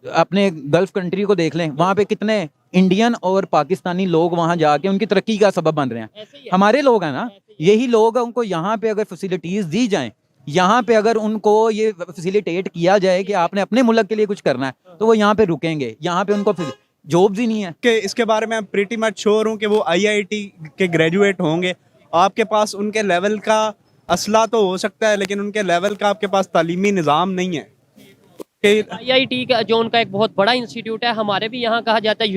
अपने gulf country को देख लें, वहाँ पे कितने इंडियन और पाकिस्तानी लोग वहाँ जाके उनकी तरक्की का सबब बन रहे हैं। हमारे लोग हैं ना, यही लोग हैं, उनको यहाँ पे अगर फैसिलिटीज दी जाएं, यहाँ पे अगर उनको ये फैसिलिटेट किया जाए कि आपने अपने मुल्क के लिए कुछ करना है, तो वो यहाँ पे रुकेंगे। यहाँ पे उनको जॉब्स ही नहीं है कि इसके बारे में प्रीटी मच श्योर हूँ कि वो आईआईटी के ग्रेजुएट होंगे। आपके पास उनके लेवल का असला तो हो सकता है, लेकिन उनके लेवल का आपके पास तालीमी निज़ाम नहीं है। आईआईटी का जो उनका एक बहुत बड़ा इंस्टीट्यूट है, हमारे भी यहाँ कहा जाता है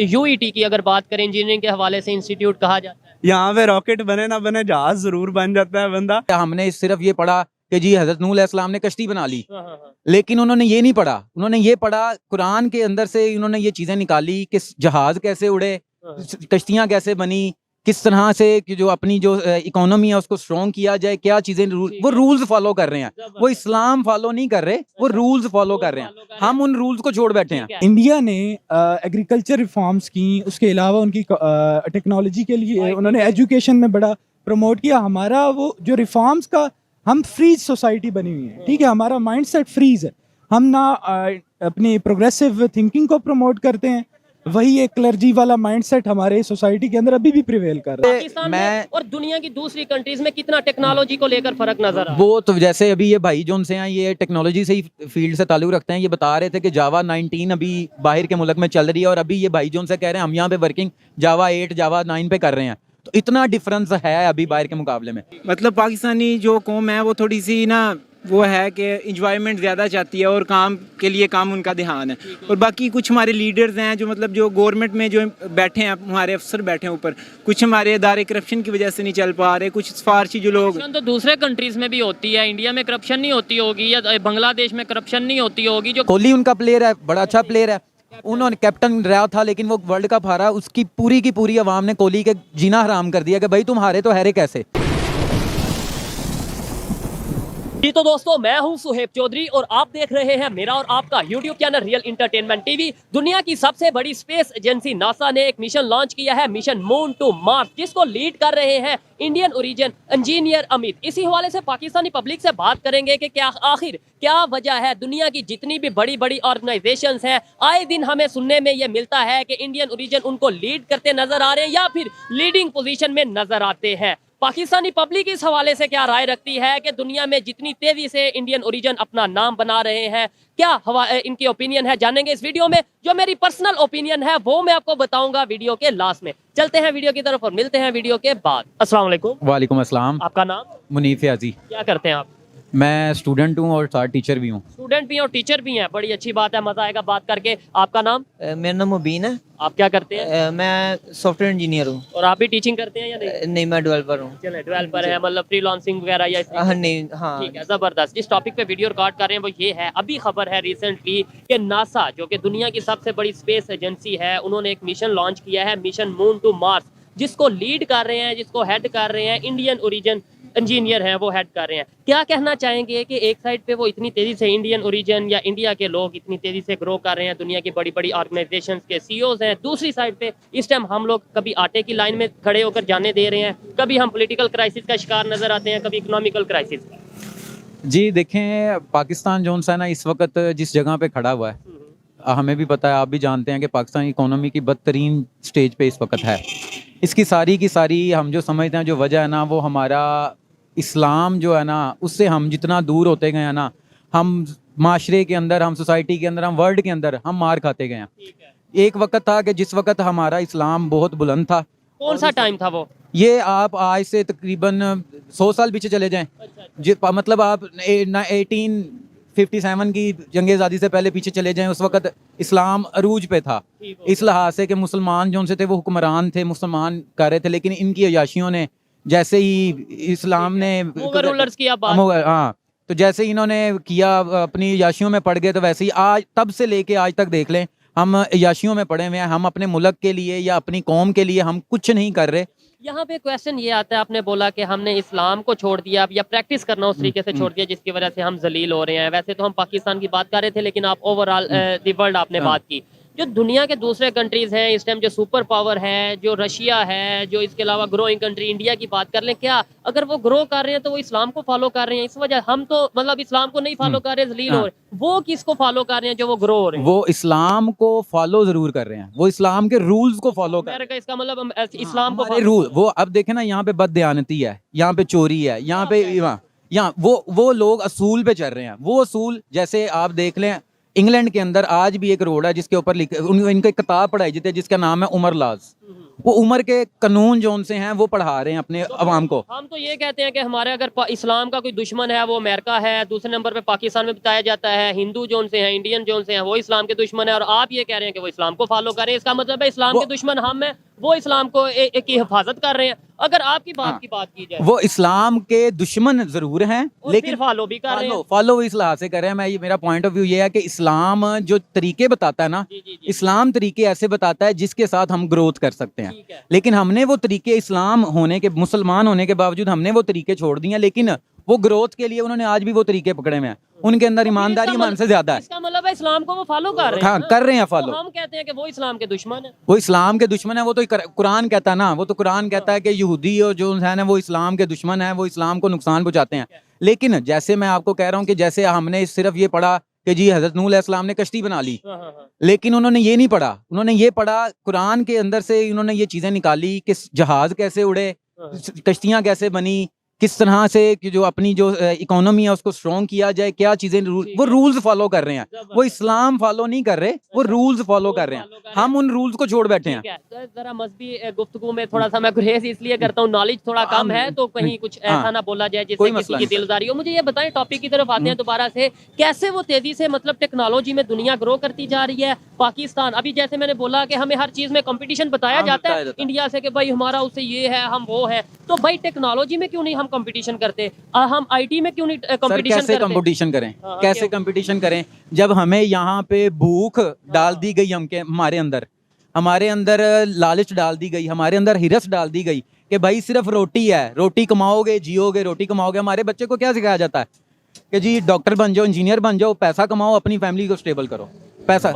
यूईटी की अगर बात करें इंजीनियरिंग के हवाले से इंस्टीट्यूट कहा जाता है। यहाँ पे रॉकेट बने ना बने, जहाज जरूर बन जाता है बंदा। हमने सिर्फ ये पढ़ा कि जी हजरत नूह अलैहिस्सलाम ने कश्ती बना ली, हाँ। लेकिन उन्होंने ये नहीं पढ़ा। उन्होंने ये पढ़ा कुरान के अंदर से, उन्होंने ये चीजें निकाली कि जहाज कैसे उड़े, कश्तियां कैसे बनी, किस तरह से कि जो अपनी जो इकोनॉमी है उसको स्ट्रॉन्ग किया जाए, क्या चीजें वो रूल्स फॉलो कर रहे हैं। वो इस्लाम फॉलो नहीं कर रहे, वो रूल्स फॉलो कर रहे हैं। हम उन रूल्स को छोड़ बैठे हैं। इंडिया ने एग्रीकल्चर रिफॉर्म्स की, उसके अलावा उनकी टेक्नोलॉजी के लिए उन्होंने एजुकेशन में बड़ा प्रमोट किया। हमारा वो जो रिफॉर्म्स का, हम फ्रीज सोसाइटी बनी हुई है, ठीक है, हमारा माइंडसेट फ्रीज है। हम ना अपनी प्रोग्रेसिव थिंकिंग को प्रमोट करते हैं, वही एक क्लर्जी वाला माइंडसेट हमारे सोसाइटी के अंदर अभी भी प्रिवेल कर रहा है। पाकिस्तान में और दुनिया की दूसरी कंट्रीज में कितना टेक्नोलॉजी को लेकर फर्क नजर आ रहा है? वो तो जैसे अभी ये भाई जो उनसे हैं, ये टेक्नोलॉजी से ही फील्ड से ताल्लुक रखते हैं। ये बता रहे थे कि जावा 19 अभी बाहर के मुल्क में चल रही है, और अभी ये भाई जो उनसे कह रहे हैं हम यहाँ पे वर्किंग जावा 8 जावा 9 पे कर रहे हैं। तो इतना डिफरेंस है अभी बाहर के मुकाबले में। मतलब पाकिस्तानी जो कौम है वो थोड़ी सी ना वो है कि इंजॉयमेंट ज़्यादा चाहती है और काम के लिए काम उनका ध्यान है। और बाकी कुछ हमारे लीडर्स हैं जो मतलब जो गवर्नमेंट में जो बैठे हैं, हमारे अफसर बैठे हैं ऊपर, कुछ हमारे इदारे करप्शन की वजह से नहीं चल पा रहे। कुछ सिफारशी जो लोग तो दूसरे कंट्रीज में भी होती है, इंडिया में करप्शन नहीं होती होगी या बांग्लादेश में करप्शन नहीं होती होगी? जो कोहली उनका प्लेयर है, बड़ा अच्छा प्लेयर है, उन्होंने कैप्टन रहा था, लेकिन वो वर्ल्ड कप हारा, उसकी पूरी की पूरी आवाम ने कोहली के जीना हराम कर दिया कि भाई तुम हारे तो हारे कैसे। जी तो दोस्तों, मैं हूं सुहेब चौधरी और आप देख रहे हैं मेरा और आपका YouTube channel real entertainment TV. दुनिया की सबसे बड़ी स्पेस एजेंसी नासा ने एक मिशन लॉन्च किया है, मिशन मून टू मार्स, जिसको लीड कर रहे हैं इंडियन ओरिजिन इंजीनियर अमित। इसी हवाले से पाकिस्तानी पब्लिक से बात करेंगे कि आखिर क्या वजह है। दुनिया की जितनी भी बड़ी बड़ी ऑर्गेनाइजेशंस हैं, आए दिन हमें सुनने में ये मिलता है कि इंडियन ओरिजिन उनको लीड करते नजर आ रहे हैं या फिर लीडिंग पोजीशन में नजर आते हैं। पाकिस्तानी पब्लिक इस हवाले से क्या राय रखती है कि दुनिया में जितनी तेजी से इंडियन ओरिजिन अपना नाम बना रहे हैं, क्या इनकी ओपिनियन है, जानेंगे इस वीडियो में। जो मेरी पर्सनल ओपिनियन है वो मैं आपको बताऊंगा वीडियो के लास्ट में। चलते हैं वीडियो की तरफ और मिलते हैं वीडियो के बाद। अस्सलाम वालेकुम। वालेकुम अस्सलाम। आपका नाम? मुनीफ याजी। क्या करते हैं आप? मैं स्टूडेंट हूँ और साथ टीचर भी हूँ। स्टूडेंट भी हैं और टीचर भी हैं, बड़ी अच्छी बात है, मजा आएगा बात करके। आपका नाम? मेरा नाम मुबीन है। आप क्या करते हैं? मैं सॉफ्टवेयर इंजीनियर हूँ। और आप भी टीचिंग करते हैं या नहीं? नहीं, मैं डेवलपर हूँ। चले डेवलपर है, मतलब फ्रीलांसिंग वगैरह या नहीं, हाँ ठीक है, जबरदस्त। जिस टॉपिक पे वीडियो रिकॉर्ड कर रहे हैं वो ये है, अभी खबर है रिसेंटली कि नासा जो कि दुनिया की सबसे बड़ी स्पेस एजेंसी है, उन्होंने एक मिशन लॉन्च किया है, मिशन मून टू मार्स, जिसको लीड कर रहे हैं, जिसको हेड कर रहे हैं इंडियन ओरिजिन इंजीनियर हैं, वो हेड कर रहे हैं। क्या कहना चाहेंगे कि एक साइड पे वो इतनी तेजी से इंडियन ओरिजिन या इंडिया के लोग इतनी तेजी से ग्रो कर रहे हैं, दुनिया की बड़ी बड़ी ऑर्गेनाइजेशंस के सीईओज हैं, दूसरी साइड पे इस टाइम हम लोग कभी आटे की लाइन में खड़े होकर जाने दे रहे हैं, कभी हम पॉलिटिकल क्राइसिस का शिकार नजर आते हैं, कभी इकोनॉमिकल क्राइसिस। जी देखें, पाकिस्तान जो है ना इस वक्त जिस जगह पे खड़ा हुआ है, हमें भी पता है, आप भी जानते हैं कि पाकिस्तान इकोनॉमी की बदतरीन स्टेज पे इस वक्त है। इसकी सारी की सारी हम जो समझते हैं जो वजह है ना, वो हमारा इस्लाम जो है ना, उससे हम जितना दूर होते गए हैं ना, हम माशरे के अंदर, हम सोसाइटी के अंदर, हम वर्ल्ड के अंदर हम मार खाते गए हैं। एक वक्त था कि जिस वक्त हमारा इस्लाम बहुत बुलंद था। कौन सा टाइम था वो? ये आप आज से तकरीबन 100 साल पीछे चले जाएं, मतलब आप 1857 की जंग आज़ादी से पहले पीछे चले जाएं, उस वक्त इस्लाम अरूज पे था। इस लिहाज से कि मुसलमान जो उनसे थे वो हुक्मरान थे, मुसलमान कर रहे थे, लेकिन इनकी अयाशियों ने जैसे ही इस्लाम ने रूलर्स की आप बात, हाँ, तो जैसे ही इन्होंने किया अपनी अयाशियों में पड़ गए, तो वैसे ही आज तब से लेके आज तक देख लें, हम अयाशियों में पड़े हुए हैं। हम अपने मुल्क के लिए या अपनी कौम के लिए हम कुछ नहीं कर रहे। यहाँ पे क्वेश्चन ये आता है, आपने बोला कि हमने इस्लाम को छोड़ दिया या प्रैक्टिस करना उस तरीके से छोड़ दिया जिसकी वजह से हम जलील हो रहे हैं। वैसे तो हम पाकिस्तान की बात कर रहे थे, लेकिन आप ओवरऑल दी वर्ल्ड आपने बात की। जो दुनिया के दूसरे कंट्रीज हैं इस टाइम, जो सुपर पावर है, जो रशिया है, जो इसके अलावा ग्रोइंग कंट्री इंडिया की बात कर लें, क्या अगर वो ग्रो कर रहे हैं तो वो इस्लाम को फॉलो कर रहे हैं? इस वजह हम तो मतलब इस्लाम को नहीं फॉलो कर रहे, जलील हो रहे, वो किसको फॉलो कर रहे हैं जो वो ग्रो हो रहे हैं? वो इस्लाम को फॉलो जरूर कर रहे हैं, वो इस्लाम के रूल्स को फॉलो कर रहे हैं। अमेरिका, इसका मतलब हम इस्लाम को हमारे follow रूल वो अब देखे ना, यहाँ पे बददयानती है, यहाँ पे चोरी है, यहाँ पे यहाँ वो लोग असूल पे चल रहे हैं। वो असूल जैसे आप देख लें, इंग्लैंड के अंदर आज भी एक रोड है जिसके ऊपर इनकी किताब पढ़ाई जाती है जिसका नाम है उमर लॉज। वो उमर के कानून जो उनसे हैं वो पढ़ा रहे हैं अपने अवाम को। हम तो ये कहते हैं कि हमारे अगर इस्लाम का कोई दुश्मन है वो अमेरिका है, दूसरे नंबर पे पाकिस्तान में बताया जाता है, हिंदू जो उनसे हैं, इंडियन जो उनसे हैं, वो इस्लाम के दुश्मन है, और आप ये कह रहे हैं कि वो इस्लाम को फॉलो कर रहे हैं। इसका मतलब है इस्लाम के दुश्मन हम हैं, वो इस्लाम को की हिफाजत कर रहे हैं। अगर आपकी बात की बात की जाए, वो इस्लाम के दुश्मन जरूर हैं लेकिन फॉलो भी कर रहे हैं। फॉलो इस लिहाज से कर रहे हैं। मेरा पॉइंट ऑफ व्यू ये है कि इस्लाम जो तरीके बताता है ना, इस्लाम तरीके ऐसे बताता है जिसके साथ हम ग्रोथ कर सकते हैं। लेकिन हमने वो तरीके, इस्लाम होने के, मुसलमान होने के बावजूद हमने वो तरीके छोड़ दिए हैं, लेकिन वो ग्रोथ के लिए उन्होंने आज भी वो तरीके पकड़े हुए हैं। उनके अंदर ईमानदारी ईमान से ज्यादा है। इसका मतलब है इस्लाम को वो फॉलो कर रहे हैं। हाँ, कर रहे हैं फॉलो। तो हम कहते हैं कि वो इस्लाम के दुश्मन है। वो इस्लाम के दुश्मन है। वो तो कुरान कहता है ना, वो तो कुरान कहता है कि यहूदी और जो है ना वो इस्लाम के दुश्मन है, वो इस्लाम को नुकसान पहुंचाते हैं। लेकिन जैसे मैं आपको कह रहा हूँ कि जैसे हमने सिर्फ ये पढ़ा कि जी हजरत नूह अलैहिस्सलाम ने कश्ती बना ली, लेकिन उन्होंने ये नहीं पढ़ा, उन्होंने ये पढ़ा कुरान के अंदर से उन्होंने ये चीजें निकाली कि जहाज कैसे उड़े, कश्तियां कैसे बनी, किस तरह से कि जो अपनी जो इकोनॉमी है उसको स्ट्रॉन्ग किया जाए, क्या चीजें वो रूल्स फॉलो कर रहे हैं। वो इस्लाम फॉलो नहीं कर रहे, वो रूल्स फॉलो कर रहे हैं। हम उन रूल्स को छोड़ बैठे हैं। जरा मजहबी गुफ्तगू में थोड़ा सा मैं गुरेज इसलिए करता हूँ, नॉलेज थोड़ा कम है, तो कहीं कुछ ऐसा ना बोला जाए जिससे किसी की दिलदारी हो। मुझे ये बताएं, टॉपिक की तरफ आते हैं दोबारा से, कैसे वो तेजी से मतलब टेक्नोलॉजी में दुनिया ग्रो करती जा रही है। पाकिस्तान अभी जैसे मैंने बोला कि हमें हर चीज में कंपटीशन बताया जाता है इंडिया से कि भाई हमारा उससे ये है, हम वो है, तो भाई टेक्नोलॉजी में क्यों नहीं हम कंपटीशन करते? हम आईटी में क्यों नहीं कंपटीशन कैसे करते? कंपटीशन करें? कैसे कंपटीशन करें जब हमें यहाँ पे भूख डाल दी गई, हमारे अंदर लालच डाल दी गई, हमारे अंदर हिरस डाल दी गई कि भाई सिर्फ रोटी है, रोटी कमाओगे जियोगे, रोटी कमाओगे। हमारे बच्चे को क्या सिखाया जाता है कि जी डॉक्टर बन जाओ, इंजीनियर बन जाओ, पैसा कमाओ, अपनी फैमिली को स्टेबल करो। पैसा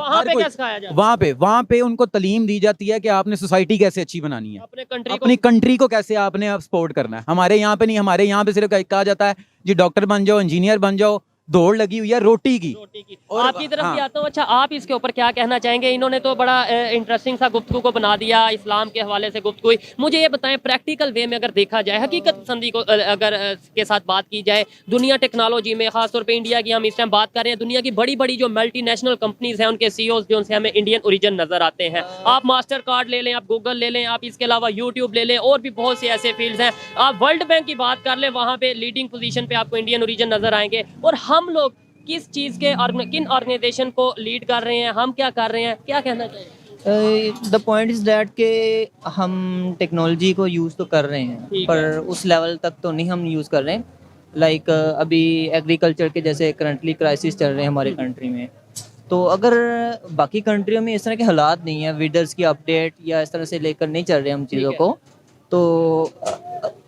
वहाँ पे उनको तालीम दी जाती है कि आपने सोसाइटी कैसे अच्छी बनानी है, अपनी कंट्री को कैसे आपने सपोर्ट करना है। हमारे यहाँ पे नहीं, हमारे यहाँ पे सिर्फ कहा जाता है जी डॉक्टर बन जाओ, इंजीनियर बन जाओ, दौड़ लगी हुई है रोटी की। और आपकी तरफ भी आता हूँ। अच्छा, आप इसके ऊपर क्या कहना चाहेंगे? इन्होंने तो बड़ा इंटरेस्टिंग सा गुफ्तगू को बना दिया, इस्लाम के हवाले से गुफ्तगू। मुझे ये बताएं, प्रैक्टिकल वे में अगर देखा जाए, हकीकत पसंदी को अगर के साथ बात की जाए, दुनिया टेक्नोलॉजी में खासतौर पे इंडिया की हम इस टाइम बात कर रहे हैं, दुनिया की बड़ी बड़ी जो मल्टीनेशनल कंपनीज हैं उनके सीईओज जो उनसे हमें इंडियन ओरिजिन नजर आते हैं। आप मास्टर कार्ड ले लें, आप गूगल ले लें, आप इसके अलावा यूट्यूब ले लें, और भी बहुत से ऐसे फील्ड्स हैं। आप वर्ल्ड बैंक की बात कर लें, वहाँ पे लीडिंग पोजीशन पे आपको इंडियन ओरिजिन नजर आएंगे। और हम लोग किस चीज़ के किन ऑर्गेनाइजेशन को लीड कर रहे हैं, हम क्या कर रहे हैं, क्या कहना चाहिए? द पॉइंट इज दैट के हम टेक्नोलॉजी को यूज़ तो कर रहे हैं, पर उस लेवल तक तो नहीं हम यूज़ कर रहे हैं। लाइक अभी एग्रीकल्चर के जैसे करंटली क्राइसिस चल रहे हैं हमारे कंट्री में, तो अगर बाकी कंट्रियों में इस तरह के हालात नहीं है, वीडर्स की अपडेट या इस तरह से लेकर नहीं चल रहे हम चीज़ों को, तो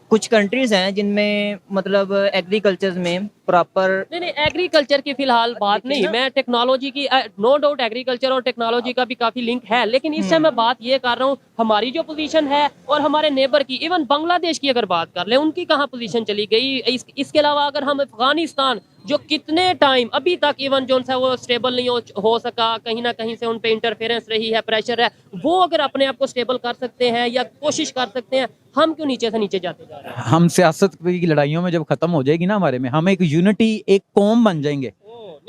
कुछ कंट्रीज हैं जिनमें मतलब एग्रीकल्चर में प्रॉपर नहीं एग्रीकल्चर की फिलहाल बात नहीं, मैं टेक्नोलॉजी की, नो डाउट एग्रीकल्चर और टेक्नोलॉजी का भी काफी लिंक है, लेकिन इससे मैं बात ये कर रहा हूँ हमारी जो पोजीशन है और हमारे नेबर की, इवन बांग्लादेश की अगर बात कर ले, उनकी कहाँ पोजीशन चली गई। इसके अलावा अगर हम अफगानिस्तान जो कितने टाइम अभी तक इवन जो है वो स्टेबल नहीं हो सका, कहीं ना कहीं से उन पे इंटरफेरेंस रही है, प्रेशर है, वो अगर अपने आप को स्टेबल कर सकते हैं या कोशिश कर सकते हैं, हम क्यों नीचे से नीचे जाते जा रहे हैं? हम सियासत की लड़ाइयों में जब खत्म हो जाएगी ना हमारे में, हम एक यूनिटी, एक कौम बन जाएंगे,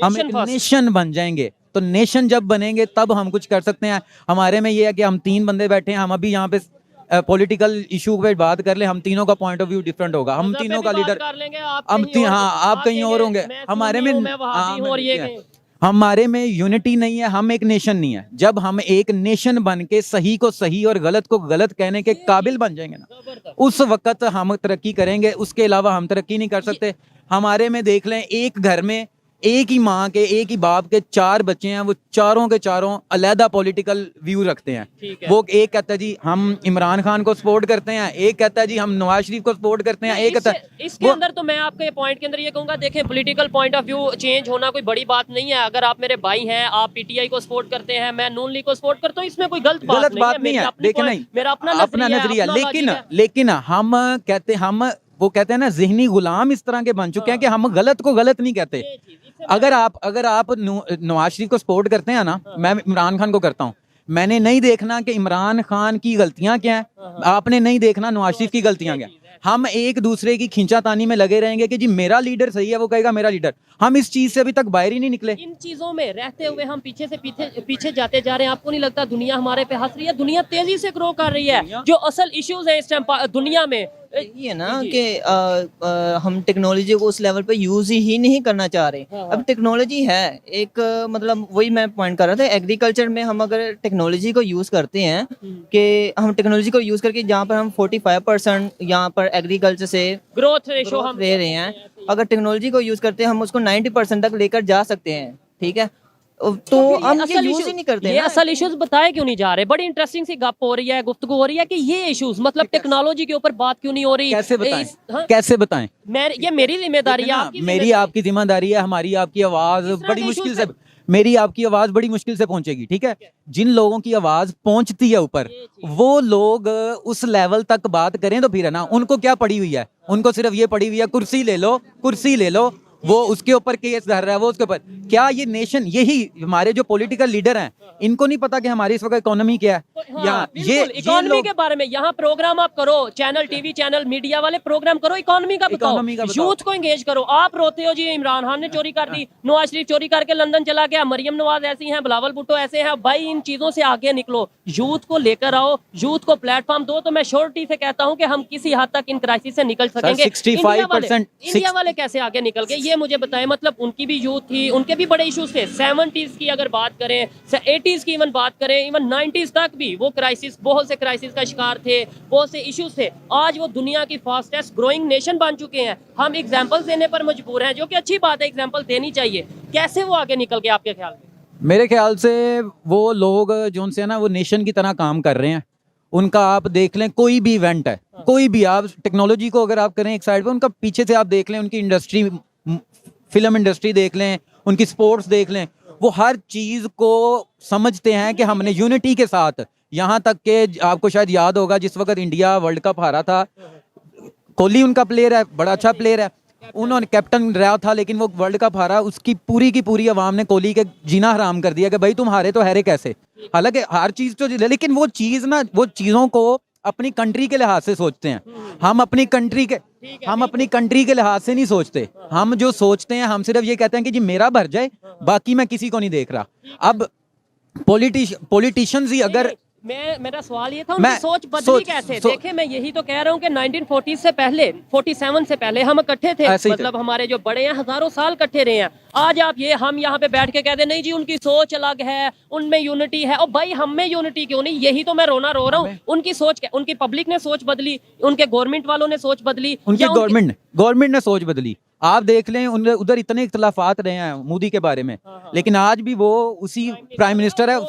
हम एक नेशन बन जाएंगे। तो नेशन जब बनेंगे तब हम कुछ कर सकते हैं। हमारे में ये है कि हम 3 बंदे बैठे हैं, हम अभी यहाँ पे पॉलिटिकल इशू पे बात कर ले, हम तीनों का पॉइंट ऑफ व्यू डिफरेंट होगा, हम तीनों का लीडर, हम हाँ आप कहीं और होंगे, हमारे में यूनिटी नहीं है, हम एक नेशन नहीं है। जब हम एक नेशन बन के सही को सही और गलत को गलत कहने के काबिल बन जाएंगे ना, उस वक्त हम तरक्की करेंगे, उसके अलावा हम तरक्की नहीं कर सकते। हमारे में देख लें, एक घर में एक ही माँ के एक ही बाप के 4 बच्चे हैं, वो चारों के चारों अलहदा पॉलिटिकल व्यू रखते हैं। ठीक है। वो एक कहता है जी हम इमरान खान को सपोर्ट करते हैं, एक कहता है जी हम नवाज शरीफ को सपोर्ट करते हैं, एक कहता है इसके अंदर तो मैं आपके पॉइंट के अंदर ये कहूंगा, देखें political point of view change होना कोई बड़ी बात नहीं है। अगर आप मेरे भाई हैं, आप पीटीआई को सपोर्ट करते हैं, मैं नून लीग को सपोर्ट करता हूँ, इसमें कोई गलत बात नहीं है। देखिए नहीं, मेरा अपना नजरिया, लेकिन हम कहते वो कहते हैं ना ज़हनी गुलाम इस तरह के बन चुके हैं कि हम गलत को गलत नहीं कहते। अगर आप नवाज शरीफ को सपोर्ट करते हैं ना, मैं इमरान खान को करता हूँ, मैंने नहीं देखना कि इमरान खान की गलतियां क्या हैं, आपने नहीं देखना नवाज शरीफ की गलतियां क्या हैं। हम एक दूसरे की खींचातानी में लगे रहेंगे कि जी मेरा लीडर सही है, वो कहेगा मेरा लीडर। हम इस चीज से अभी तक बाहर ही नहीं निकले। इन चीजों में रहते हुए हम पीछे से पीछे जाते जा रहे हैं। आपको नहीं लगता दुनिया हमारे पे हंस रही है? दुनिया तेजी से ग्रो कर रही है। जो असल इश्यूज है इस टाइम दुनिया में ये ना कि हम टेक्नोलॉजी को उस लेवल पे यूज ही नहीं करना चाह रहे। अब टेक्नोलॉजी है एक मतलब वही मैं पॉइंट कर रहा था, एग्रीकल्चर में हम अगर टेक्नोलॉजी को यूज करते हैं कि हम टेक्नोलॉजी को यूज करके जहाँ पर हम 45% यहाँ पर एग्रीकल्चर से ग्रोथ रेशो हम ले रहे हैं, अगर टेक्नोलॉजी को यूज करते हैं हम उसको 90% तक लेकर जा सकते हैं। ठीक है, तो हम ये यूज ही नहीं करते। ये असल इश्यूज बताए क्यों नहीं जा रहे? बड़ी इंटरेस्टिंग सी गप हो रही है, गुफ्तगू हो रही है कि ये इश्यूज मतलब टेक्नोलॉजी के ऊपर बात क्यों नहीं हो रही? कैसे बताएं? हाँ? कैसे बताएं? ये मेरी जिम्मेदारी है, आपकी मेरी आपकी जिम्मेदारी है, हमारी आपकी आवाज बड़ी मुश्किल से, मेरी आपकी आवाज बड़ी मुश्किल से पहुंचेगी। ठीक है, जिन लोगों की आवाज पहुंचती है ऊपर, वो लोग उस लेवल तक बात करें तो फिर है ना, उनको क्या पड़ी हुई है? उनको सिर्फ ये पड़ी हुई है कुर्सी ले लो, कुर्सी ले लो। वो उसके ऊपर केस धर रहा है, वो उसके ऊपर। क्या ये नेशन, यही हमारे जो पॉलिटिकल लीडर हैं, इनको नहीं पता कि हमारी इस वक्त इकोनॉमी क्या है? हाँ, ये इकोनॉमी के बारे में यहाँ प्रोग्राम आप करो, चैनल टीवी चैनल मीडिया वाले प्रोग्राम करो, इकोनॉमी का बताओ, यूथ को एंगेज करो। आप रोते हो जी इमरान खान ने चोरी कर दी, नवाज शरीफ चोरी करके लंदन चला गया, मरियम नवाज ऐसी हैं, बिलावल भुट्टो ऐसे हैं। भाई इन चीजों से आगे निकलो, यूथ को लेकर आओ, यूथ को प्लेटफॉर्म दो, तो मैं श्योरिटी से कहता हूँ कि हम किसी हद तक इन क्राइसिस से निकल सकेंगे। 65% इंडिया वाले कैसे आगे निकल गए ये मुझे बताएं। मतलब उनकी भी यूथ थी, उनके भी बड़े इश्यूज थे। 70s की अगर बात करें, 80s की इवन बात करें, इवन 90s तक भी वो क्राइसिस, बहुत से क्राइसिस का शिकार थे, बहुत से इश्यूज थे। आज वो दुनिया की फास्टेस्ट ग्रोइंग नेशन बन चुके हैं। हम एग्जांपल देने पर मजबूर हैं, जो कि अच्छी बात है, एग्जांपल देनी चाहिए। कैसे वो आगे निकल गए आपके ख्याल में? मेरे ख्याल से वो लोग जो उनसे है ना, वो नेशन की तरह काम कर रहे हैं। उनका आप देख लें, कोई भी इवेंट है, कोई भी, आप टेक्नोलॉजी को अगर आप करें एक साइड पे, उनका पीछे से आप देख लें, उनकी इंडस्ट्री, फिल्म इंडस्ट्री देख लें, उनकी स्पोर्ट्स देख लें, वो हर चीज को समझते हैं कि हमने यूनिटी के साथ, यहाँ तक के आपको शायद याद होगा जिस वक्त इंडिया वर्ल्ड कप हारा था, कोहली उनका प्लेयर है, बड़ा अच्छा प्लेयर है, उन्होंने कैप्टन रहा था, लेकिन वो वर्ल्ड कप हारा, उसकी पूरी की पूरी आवाम ने कोहली के जीना हराम कर दिया कि भाई तुम हारे तो हारे कैसे। हालांकि हर चीज तो, लेकिन वो चीज ना, वो चीजों को अपनी कंट्री के लिहाज से सोचते हैं। हम अपनी कंट्री के लिहाज से नहीं सोचते। हम जो सोचते हैं, हम सिर्फ ये कहते हैं कि जी मेरा भर जाए, बाकी मैं किसी को नहीं देख रहा। अब पॉलिटिशियंस ही अगर, मेरा सवाल ये था, उनकी सोच बदली कैसे? देखे, मैं यही तो कह रहा हूँ कि 1940 से पहले, 47 से पहले हम इकट्ठे थे, मतलब हमारे जो बड़े हैं हजारों साल इकट्ठे रहे हैं। आज आप ये, हम यहाँ पे बैठ के कहते नहीं जी उनकी सोच अलग है, उनमें यूनिटी है। और भाई हम में यूनिटी क्यों नहीं? यही तो मैं रोना रो रहा हूँ। उनकी सोच, उनकी पब्लिक ने सोच बदली, उनके गवर्नमेंट वालों ने सोच बदली, उनकी गवर्नमेंट ने सोच बदली। आप देख लें, उधर इतने इख्तलाफात रहे हैं मोदी के बारे में, लेकिन आज भी वो उसी प्राइम मिनिस्टर है,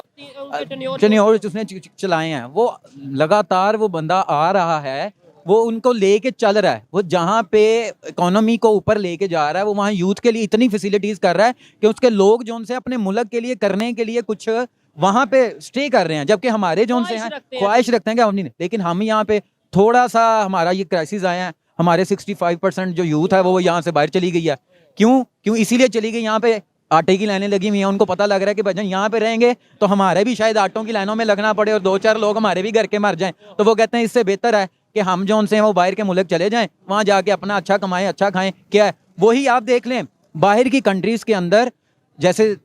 टेन्योर उसने चलाए हैं। वो लगातार वो बंदा आ रहा है, वो उनको लेके चल रहा है। वो जहाँ पे इकोनॉमी को ऊपर लेके जा रहा है, वो वहाँ यूथ के लिए इतनी फैसिलिटीज कर रहा है कि उसके लोग जो उनसे अपने मुल्क के लिए करने के लिए कुछ वहाँ पे स्टे कर रहे हैं, जबकि हमारे जो उनसे हैं ख्वाहिश रखते हैं कि हम नहीं। लेकिन हम यहाँ पे थोड़ा सा, हमारा ये क्राइसिस आया है, हमारे 65% जो यूथ है वो यहाँ से बाहर चली गई है। क्यों इसीलिए चली गई, यहाँ पे आटे की लाइनें लगी हुई हैं। उनको पता लग रहा है कि भाई यहाँ पे रहेंगे तो हमारे भी शायद आटों की लाइनों में लगना पड़े और 2-4 लोग हमारे भी घर के मर जाएं। तो वो कहते हैं इससे बेहतर है कि हम जो उनसे हैं वो बाहर के मुल्क चले जाएं, वहाँ जाके अपना अच्छा कमाएं, अच्छा खाएं। क्या है वही आप देख लें, बाहर की कंट्रीज के अंदर, जैसे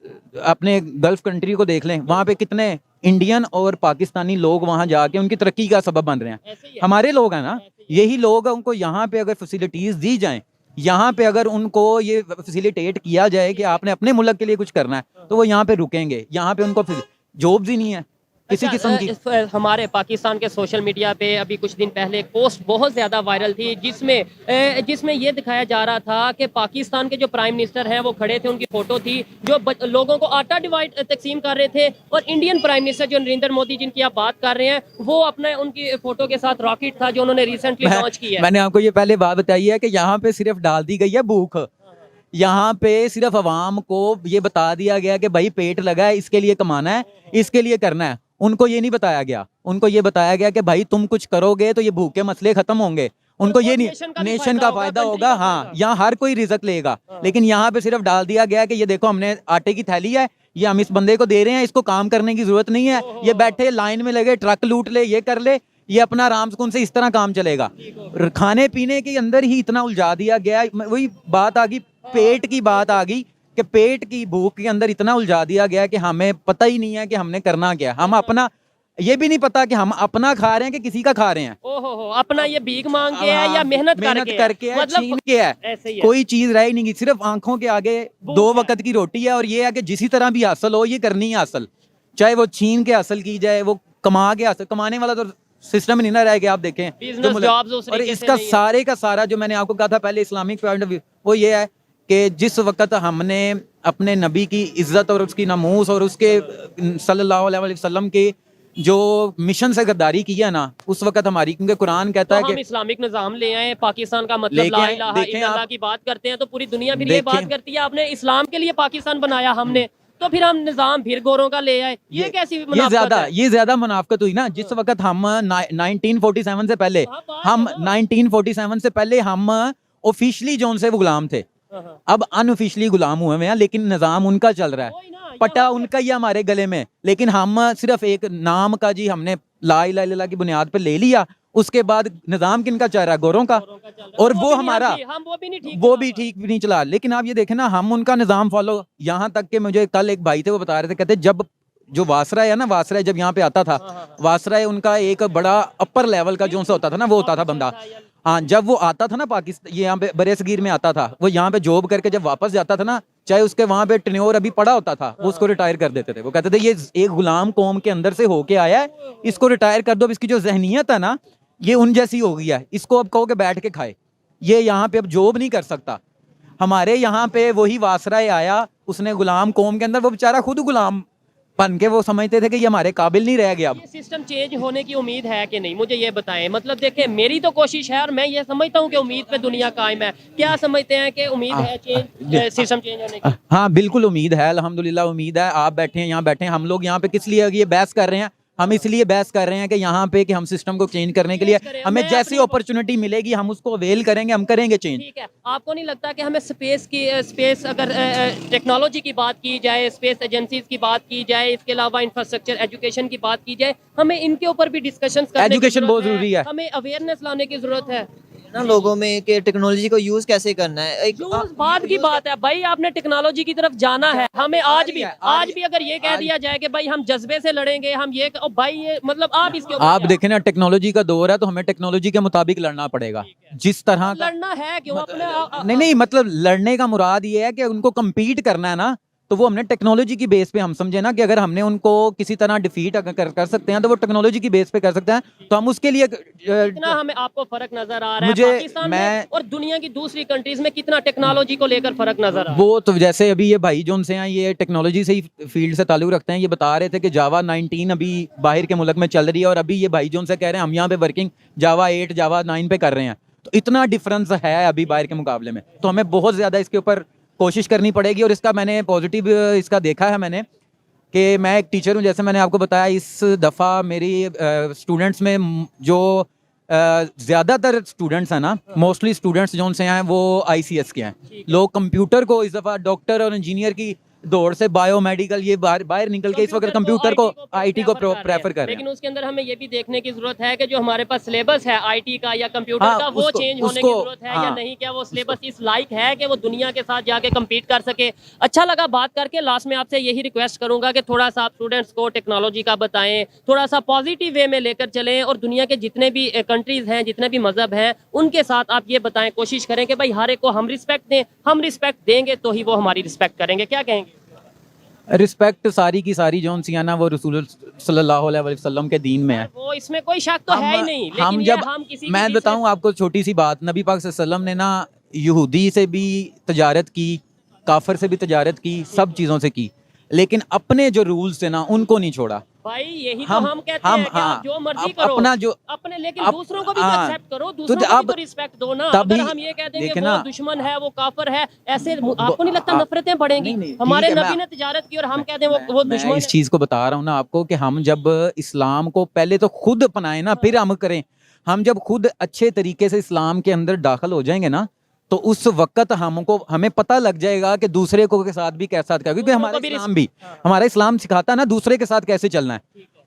अपने गल्फ कंट्री को देख लें, वहाँ पे कितने इंडियन और पाकिस्तानी लोग वहाँ जाके उनकी तरक्की का सबब बन रहे हैं। हमारे लोग हैं ना, यही लोग, उनको यहाँ पे अगर फैसिलिटीज दी जाएं, यहाँ पे अगर उनको ये फैसिलिटेट किया जाए कि आपने अपने मुल्क के लिए कुछ करना है, तो वो यहाँ पे रुकेंगे। यहाँ पे उनको जॉब्स ही नहीं है, किसी किस्म की। हमारे पाकिस्तान के सोशल मीडिया पे अभी कुछ दिन पहले एक पोस्ट बहुत ज़्यादा वायरल थी जिसमें ये दिखाया जा रहा था कि पाकिस्तान के जो प्राइम मिनिस्टर हैं वो खड़े थे, उनकी फ़ोटो थी जो लोगों को आटा डिवाइड तकसीम कर रहे थे, और इंडियन प्राइम मिनिस्टर जो नरेंद्र मोदी जिनकी आप बात कर रहे हैं वो अपने उनकी फ़ोटो के साथ रॉकेट था जो उन्होंने रिसेंटली लॉन्च की है। मैंने आपको ये पहले बात बताई है कि यहाँ पे सिर्फ डाल दी गई है भूख। यहाँ पे सिर्फ अवाम को ये बता दिया गया कि भाई पेट लगा है, इसके लिए कमाना है, इसके लिए करना है। उनको ये नहीं बताया गया, उनको ये बताया गया कि भाई तुम कुछ करोगे तो ये भूख के मसले खत्म होंगे। उनको ये नहीं, नेशन का फायदा होगा, हाँ, यहाँ हर कोई रिजक लेगा। लेकिन यहाँ पे सिर्फ डाल दिया गया कि ये देखो हमने आटे की थैली है, ये हम इस बंदे को दे रहे हैं, इसको काम करने की जरूरत नहीं है, ये बैठे लाइन में लगे ट्रक लूट ले, ये कर ले, ये अपना आराम सुकून से इस तरह काम चलेगा। खाने पीने के अंदर ही इतना उलझा दिया गया। वही बात आ गई, पेट की बात आ गई कि पेट की भूख के अंदर इतना उलझा दिया गया कि हमें पता ही नहीं है कि हमने करना क्या। हम अपना ये भी नहीं पता कि हम अपना खा रहे हैं कि किसी का खा रहे हैं। ओहो, अपना ये भीख मांग के है या मेहनत करके है, मतलब छीन के है, ऐसे ही है। कोई चीज रह ही नहीं गई, सिर्फ आंखों के आगे 2 वक्त की रोटी है, और ये है कि जिसी तरह भी हासिल हो ये करनी है हासिल, चाहे वो छीन के हासिल की जाए, वो कमा के हासिल, कमाने वाला तो सिस्टम ही नहीं ना रह गया। आप देखें बिजनेस जॉब्स उस और तरीके से इसका नहीं है। सारे का सारा जो मैंने आपको कहा था पहले इस्लामिक पॉइंट ऑफ व्यू, वो ये है कि जिस वक्त हमने अपने नबी की इज्जत और उसकी नमूस और उसके सल्लल्लाहु अलैहि वसल्लम के जो मिशन से गद्दारी किया ना, उस वक्त हमारी, क्योंकि कुरान कहता है हम कि इस्लामिक निजाम ले आए पाकिस्तान का मतलब लेके ला आए, इलाहा देखें इल्लल्लाह आप, की बात करते हैं तो पूरी दुनिया फिर ये देखें। बात करती है आपने इस्लाम के लिए पाकिस्तान बनाया हमने, तो फिर हम निजाम फिर गोरों का ले आए। ये कैसी मुनाफकत है? ये ज्यादा मुनाफकत हुई ना। जिस वक्त हम 1947 से पहले, हाँ, बात हम है ना। 1947 से पहले हम ऑफिशियली जोन से वो गुलाम थे, हाँ। अब अनऑफिशियली गुलाम हुए हैं, लेकिन निजाम उनका चल रहा वही है, ना, ये पटा बात है। उनका ही है हमारे गले में। लेकिन हम सिर्फ एक नाम का जी हमने ला इलाहा इल्लल्लाह की बुनियाद पे ले लिया, उसके बाद निजाम किनका चल रहा है? गोरों का। गोरों का चल रहा है। और भी वो नहीं हमारा, आती, हम वो भी नहीं ठीक वो चला भी पाए। ठीक भी नहीं चला। लेकिन आप ये देखें ना, हम उनका निजाम फॉलो, यहाँ तक के मुझे कल एक भाई थे वो बता रहे थे, कहते जब जो वासराय है ना, वासराय जब यहाँ पे आता था, वासराय उनका एक बड़ा अपर लेवल का जो सा होता था ना, वो होता था बंदा। हाँ, जब वो आता था ना पाकिस्तान, ये यहाँ पे बरेसगीर में आता था, वो यहाँ पे जॉब करके जब वापस जाता था ना, चाहे उसके वहाँ पे टेन्योर अभी पड़ा होता था, वो उसको रिटायर कर देते थे। वो कहते थे ये एक गुलाम कौम के अंदर से होके आया है, इसको रिटायर कर दो। अब इसकी जो जहनीत है ना, ये उन जैसी हो गई है, इसको अब कहो कि बैठ के खाए, ये यहाँ पे अब जॉब नहीं कर सकता। हमारे यहाँ पे वही वासराय आया, उसने गुलाम कौम के अंदर, वो बेचारा खुद गुलाम बन के वो समझते थे कि ये हमारे काबिल नहीं रह गया अब। ये सिस्टम चेंज होने की उम्मीद है कि नहीं, मुझे ये बताएं। मतलब देखें, मेरी तो कोशिश है और मैं ये समझता हूँ कि उम्मीद पे दुनिया कायम है। क्या समझते हैं कि उम्मीद है चेंज, सिस्टम चेंज होने की? हाँ बिल्कुल उम्मीद है, अल्हम्दुलिल्लाह उम्मीद है। आप बैठे हैं, यहाँ बैठे हैं, हम लोग यहाँ पे किस लिए ये बहस कर रहे हैं? हम इसलिए बहस कर रहे हैं कि यहाँ पे कि हम सिस्टम को चेंज करने के लिए हमें जैसी अपॉर्चुनिटी मिलेगी हम उसको अवेल करेंगे, हम करेंगे चेंज। ठीक है, आपको नहीं लगता कि हमें स्पेस अगर टेक्नोलॉजी की बात की जाए, स्पेस एजेंसीज की बात की जाए, इसके अलावा इंफ्रास्ट्रक्चर एजुकेशन की बात की जाए, हमें इनके ऊपर भी डिस्कशंस करने की एजुकेशन जरूरत बहुत जरूरी है। हमें अवेयरनेस लाने की जरूरत है ना लोगों में कि टेक्नोलॉजी को यूज कैसे करना है। एक बाद की बात है भाई, आपने टेक्नोलॉजी की तरफ जाना है। हमें आज भी अगर ये कह दिया जाए कि भाई हम जज्बे से लड़ेंगे, हम ये भाई ये मतलब आप इसके ऊपर आप क्या? देखें ना, टेक्नोलॉजी का दौर है तो हमें टेक्नोलॉजी के मुताबिक लड़ना पड़ेगा। जिस तरह का लड़ना है क्यों अपने नहीं, मतलब लड़ने का मुराद ये है कि उनको कम्पीट करना है ना, तो वो हमने टेक्नोलॉजी की बेस पे हम समझे ना कि अगर हमने उनको किसी तरह डिफीट कर सकते हैं तो वो टेक्नोलॉजी की बेस पे कर सकते हैं, तो हम उसके लिए कितना हमें आपको फर्क नजर आ रहा मुझे- है पाकिस्तान में और दुनिया की दूसरी कंट्रीज में? कितना टेक्नोलॉजी को लेकर फर्क नजर आ रहा है? वो तो जैसे अभी ये भाई जोन से हैं, ये टेक्नोलॉजी से ही फील्ड से ताल्लुक रखते हैं, ये बता रहे थे कि जावा 19 अभी बाहर के मुल्क में चल रही है, और अभी ये भाई जोन से कह रहे हैं हम यहाँ पे वर्किंग जावा 8 जावा 9 पे कर रहे हैं। तो इतना डिफरेंस है अभी बाहर के मुकाबले में, तो हमें बहुत ज्यादा इसके ऊपर कोशिश करनी पड़ेगी। और इसका मैंने पॉजिटिव इसका देखा है मैंने, कि मैं एक टीचर हूँ, जैसे मैंने आपको बताया, इस दफ़ा मेरी स्टूडेंट्स में जो ज़्यादातर स्टूडेंट्स हैं ना, मोस्टली स्टूडेंट्स जो से हैं वो ICS के हैं। लोग कंप्यूटर को इस दफ़ा डॉक्टर और इंजीनियर की दौड़ से बायोमेडिकल ये बाहर निकल के इस वक्त कंप्यूटर को IT को प्रेफर कर रहे हैं। लेकिन उसके अंदर हमें ये भी देखने की जरूरत है कि जो हमारे पास सिलेबस है IT का या कंप्यूटर हाँ, का, वो चेंज होने की जरूरत है या हाँ, नहीं? क्या वो सिलेबस इस लायक है कि वो दुनिया के साथ जाके कम्पीट कर सके? अच्छा लगा बात करके। लास्ट में आपसे यही रिक्वेस्ट करूंगा कि थोड़ा सा आप स्टूडेंट्स को टेक्नोलॉजी का बताएं, थोड़ा सा पॉजिटिव वे में लेकर चलें, और दुनिया के जितने भी कंट्रीज हैं, जितने भी मजहब हैं, उनके साथ आप ये बताएं, कोशिश करें कि भाई हर एक को हम रिस्पेक्ट दें। हम रिस्पेक्ट देंगे तो ही वो हमारी रिस्पेक्ट करेंगे। क्या कहेंगे? रिस्पेक्ट सारी की सारी जो सी है ना वो रसूल सल्लल्लाहु अलैहि वसल्लम के दीन में है। वो इसमें कोई शक तो है ही नहीं, लेकिन हम ये जब हम किसी मैं किसी से- बताऊं आपको छोटी सी बात, नबी पाक सल्लल्लाहु अलैहि वसल्लम ने ना यहूदी से भी तजारत की, काफर से भी तजारत की, सब चीज़ों से की, लेकिन अपने जो रूल्स है ना उनको नहीं छोड़ा। भाई यही तो हम कहते हैं कि आप जो मर्जी अब करो अपना जो अपने, लेकिन अब- दूसरों को भी हाँ, एक्सेप्ट करो, दूसरों को अब भी तो रिस्पेक्ट दो ना। तभी अगर हम ये कह देंगे देखे वो ना, दुश्मन है, वो काफर है, ऐसे आपको नहीं लगता आप- नफरतें बढ़ेंगी? नहीं, नहीं, हमारे ठीक है, नबी मैं- ने तिजारत की और हम कहते हैं वो मैं दुश्मन इस है। चीज को बता रहा हूँ ना आपको कि हम जब इस्लाम को पहले तो खुद अपनाएं ना, फिर हम करें। हम जब खुद अच्छे तरीके से इस्लाम के अंदर दाखिल हो जाएंगे ना, तो उस वक्त हमें पता लग जाएगा कि दूसरे को के साथ भी कैसा, क्योंकि दूसरों हमारा को भी इस्लाम भी हमारा इस्लाम सिखाता है ना दूसरे के साथ कैसे चलना है।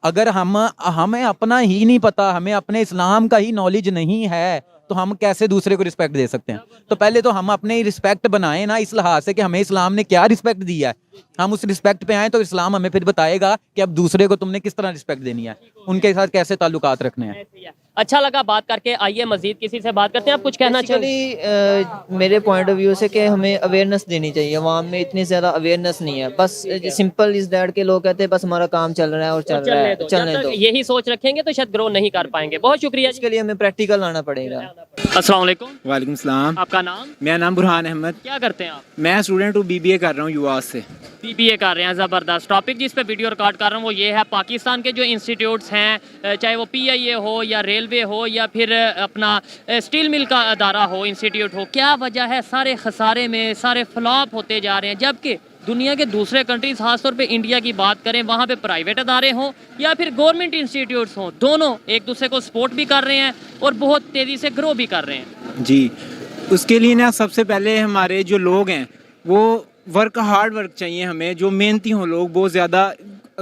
अगर हमें अपना ही नहीं पता, हमें अपने इस्लाम का ही नॉलेज नहीं है, तो हम कैसे दूसरे को रिस्पेक्ट दे सकते हैं? तो पहले तो हम अपने रिस्पेक्ट बनाएं ना, इस लिहाज से कि हमें इस्लाम ने क्या रिस्पेक्ट दिया है, हम उस रिस्पेक्ट पे आए तो इस्लाम हमें फिर बताएगा कि अब दूसरे को तुमने किस तरह रिस्पेक्ट देनी है, उनके साथ कैसे ताल्लुकात रखने हैं। ऐसे ही है। अच्छा लगा बात करके, आइए मजीद किसी से बात करते हैं। आप कुछ कहना चाहिए? बेसिकली मेरे पॉइंट ऑफ व्यू से कि हमें अवेयरनेस देनी चाहिए, अवाम में इतनी ज़्यादा अवेयरनेस नहीं है। बस सिंपल इज दैट के लोग कहते हैं बस हमारा काम चल रहा है और चल रहा चलने है, दो, चलने जब तक दो। यही सोच रखेंगे तो शायद ग्रो नहीं कर पाएंगे। बहुत शुक्रिया जी। इसके लिए हमें प्रैक्टिकल आना पड़ेगा। अस्सलाम वालेकुम, वालेकुम सलाम। आपका नाम? मेरा नाम बुरहान अहमद, क्या करते हैं आप? मैं स्टूडेंट हूँ, BBA कर रहा हूँ युवा से। BBA कर रहे हैं, ज़बरदस्त। टॉपिक जिस पे वीडियो रिकॉर्ड कर रहा हूँ वो ये है, पाकिस्तान के जो इंस्टीट्यूट्स हैं, चाहे वो PIA हो या रेलवे हो या फिर अपना स्टील मिल का अदारा हो, इंस्टीट्यूट हो, क्या वजह है सारे खसारे में, सारे फ्लॉप होते जा रहे हैं? जबकि दुनिया के दूसरे कंट्रीज, खासतौर पे इंडिया की बात करें, वहाँ पे प्राइवेट अदारे हों या फिर गवर्नमेंट इंस्टीट्यूट्स हों, दोनों एक दूसरे को सपोर्ट भी कर रहे हैं और बहुत तेज़ी से ग्रो भी कर रहे हैं। जी, उसके लिए ना सबसे पहले हमारे जो लोग हैं वो हार्ड वर्क चाहिए हमें, जो मेहनती हों लोग, बहुत ज़्यादा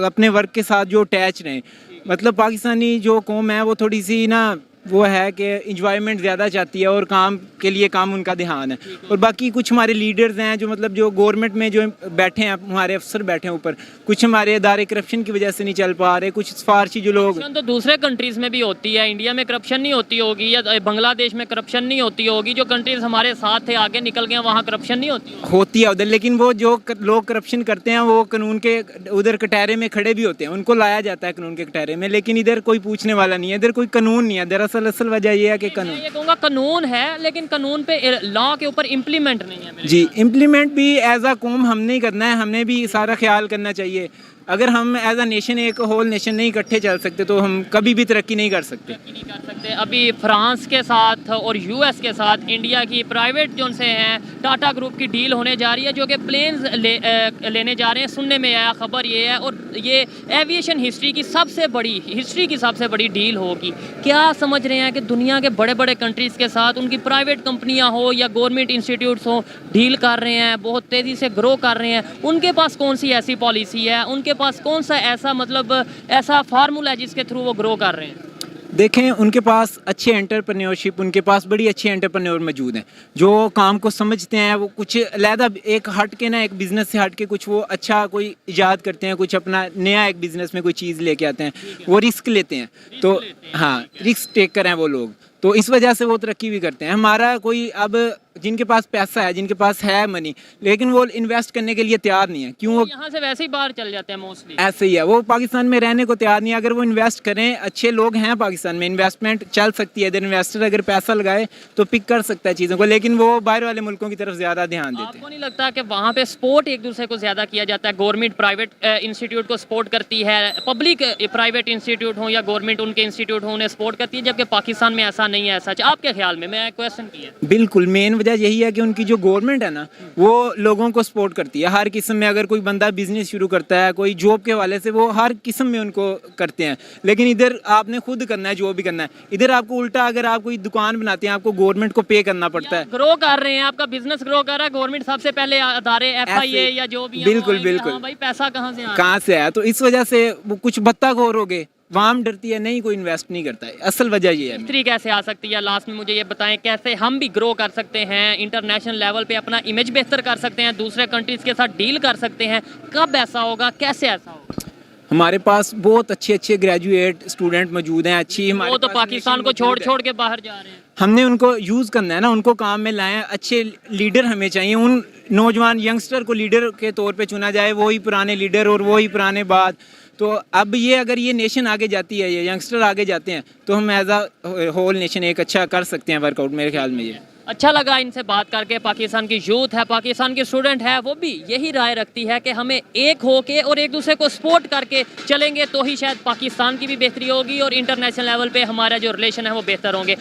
अपने वर्क के साथ जो अटैच रहें। मतलब पाकिस्तानी जो कौम है वो थोड़ी सी ना वो है कि इंजॉयमेंट ज़्यादा चाहती है और काम के लिए काम उनका ध्यान है। और बाकी कुछ हमारे लीडर्स हैं जो मतलब जो गवर्नमेंट में जो बैठे हैं, हमारे अफसर बैठे हैं ऊपर, कुछ हमारे इदारे करप्शन की वजह से नहीं चल पा रहे, कुछ सिफारशी जो लोग। करप्शन तो दूसरे कंट्रीज में भी होती है, इंडिया में करप्शन नहीं होती होगी या बांग्लादेश में करप्शन नहीं होती होगी, जो कंट्रीज हमारे साथ थे आगे निकल गए वहाँ करप्शन नहीं होती है उधर, लेकिन वो जो लोग करप्शन करते हैं वो कानून के उधर कटहरे में खड़े भी होते हैं, उनको लाया जाता है कानून के कटहरे में, लेकिन इधर कोई पूछने वाला नहीं है, इधर कोई कानून नहीं है। दरअसल असल वजह ये है कि कानून, ये कहूँगा कानून है लेकिन कानून पे, लॉ के ऊपर इम्प्लीमेंट नहीं है मेरे जी, इम्प्लीमेंट भी एज अ कौम हमने ही करना है, हमने भी सारा ख्याल करना चाहिए। अगर हम एज अ नेशन, एक होल नेशन नहीं इकट्ठे चल सकते तो हम कभी भी तरक्की नहीं कर सकते। नहीं कर सकते। अभी फ्रांस के साथ और US के साथ इंडिया की प्राइवेट जो से हैं टाटा ग्रुप की डील होने जा रही है, जो कि प्लेन्स लेने जा रहे हैं, सुनने में आया, खबर ये है, और ये एविएशन हिस्ट्री की सबसे बड़ी डील होगी। क्या समझ रहे हैं कि दुनिया के बड़े बड़े कंट्रीज़ के साथ उनकी प्राइवेट कंपनियां हो या गवर्नमेंट इंस्टीट्यूट्स हो, डील कर रहे हैं, बहुत तेज़ी से ग्रो कर रहे हैं। उनके पास कौन सी ऐसी पॉलिसी है, उनके पास कौन सा ऐसा फार्मूला है जिसके थ्रू वो ग्रो कर रहे हैं? देखें, उनके पास अच्छे एंटरप्रेन्योरशिप, उनके पास बड़ी अच्छे एंटरप्रेन्योर मौजूद हैं जो काम को समझते हैं। वो कुछ अलहदा एक हट के ना, एक बिज़नेस से हट के कुछ वो अच्छा कोई इजाद करते हैं, कुछ अपना नया एक बिज़नेस में कोई चीज़ लेके आते हैं, वो रिस्क लेते हैं। तो हाँ, रिस्क टेकर हैं वो लोग, तो इस वजह से वो तरक्की भी करते हैं। हमारा कोई अब जिनके पास पैसा है, जिनके पास है मनी, लेकिन वो इन्वेस्ट करने के लिए तैयार नहीं है। क्यों? वो यहाँ से वैसे ही बाहर चल जाते हैं मोस्टली। ऐसे ही है, वो पाकिस्तान में रहने को तैयार नहीं है। अगर वो इन्वेस्ट करें, अच्छे लोग हैं पाकिस्तान में, इन्वेस्टमेंट चल सकती है इधर, इन्वेस्टर अगर पैसा लगाए तो पिक कर सकता है चीज़ों को, लेकिन वो बाहर वाले मुल्कों की तरफ ज़्यादा ध्यान देते हैं। आपको नहीं लगता कि वहाँ पे सपोर्ट एक दूसरे को ज़्यादा किया जाता है? गवर्नमेंट प्राइवेट इंस्टीट्यूट को सपोर्ट करती है, पब्लिक प्राइवेट इंस्टीट्यूट हो या गवर्नमेंट उनके इंस्टीट्यूट हो उन्हें सपोर्ट करती है, जबकि पाकिस्तान में ऐसा नहीं है। सच आपके ख्याल में? मैं क्वेश्चन किया। बिल्कुल, मेन वजह यही है कि उनकी जो गवर्नमेंट है ना, वो लोगों को सपोर्ट करती है हर किस्म में। अगर कोई बंदा बिजनेस शुरू करता है, कोई जॉब के हवाले से, वो हर किस्म में उनको करते हैं। लेकिन इधर आपने खुद करना है, जो भी करना है। इधर आपको उल्टा, अगर आप कोई दुकान बनाते हैं, आपको गवर्नमेंट को पे करना पड़ता है। ग्रो कर रहे हैं, आपका बिजनेस ग्रो कर रहा है, गवर्नमेंट सबसे पहले अदारे FIA या जो भी हैं, बिल्कुल वो आएंगे, बिल्कुल, हाँ भाई पैसा कहाँ से आ रहा है? कहाँ से आया? तो इस वजह से वो कुछ बत्ताखोर हो गए, वाम डरती है, नहीं कोई इन्वेस्ट नहीं करता है। असल वजह ये है। हिस्ट्री कैसे आ सकती है? लास्ट में मुझे ये बताएं, कैसे हम भी ग्रो कर सकते हैं, इंटरनेशनल लेवल पे अपना इमेज बेहतर कर सकते हैं, दूसरे कंट्रीज के साथ डील कर सकते हैं? कब ऐसा होगा, कैसे ऐसा होगा? हमारे पास बहुत अच्छे ग्रेजुएट स्टूडेंट मौजूद हैं, अच्छी हमारे वो तो पास पाकिस्तान को मौजूद है। छोड़ के बाहर जा रहे हैं। हमने उनको यूज़ करना है ना, उनको काम में लाएं। अच्छे लीडर हमें चाहिए, उन नौजवान यंगस्टर को लीडर के तौर पे चुना जाए, वही पुराने लीडर और वही पुराने बात। तो अब ये अगर ये नेशन आगे जाती है, ये यंगस्टर आगे जाते हैं, तो हम एज अ होल नेशन एक अच्छा कर सकते हैं वर्कआउट, मेरे ख्याल में ये। अच्छा लगा इनसे बात करके। पाकिस्तान की यूथ है, पाकिस्तान की स्टूडेंट है, वो भी यही राय रखती है कि हमें एक होके और एक दूसरे को सपोर्ट करके चलेंगे तो ही शायद पाकिस्तान की भी बेहतरी होगी और इंटरनेशनल लेवल पे हमारा जो रिलेशन है वो बेहतर होंगे।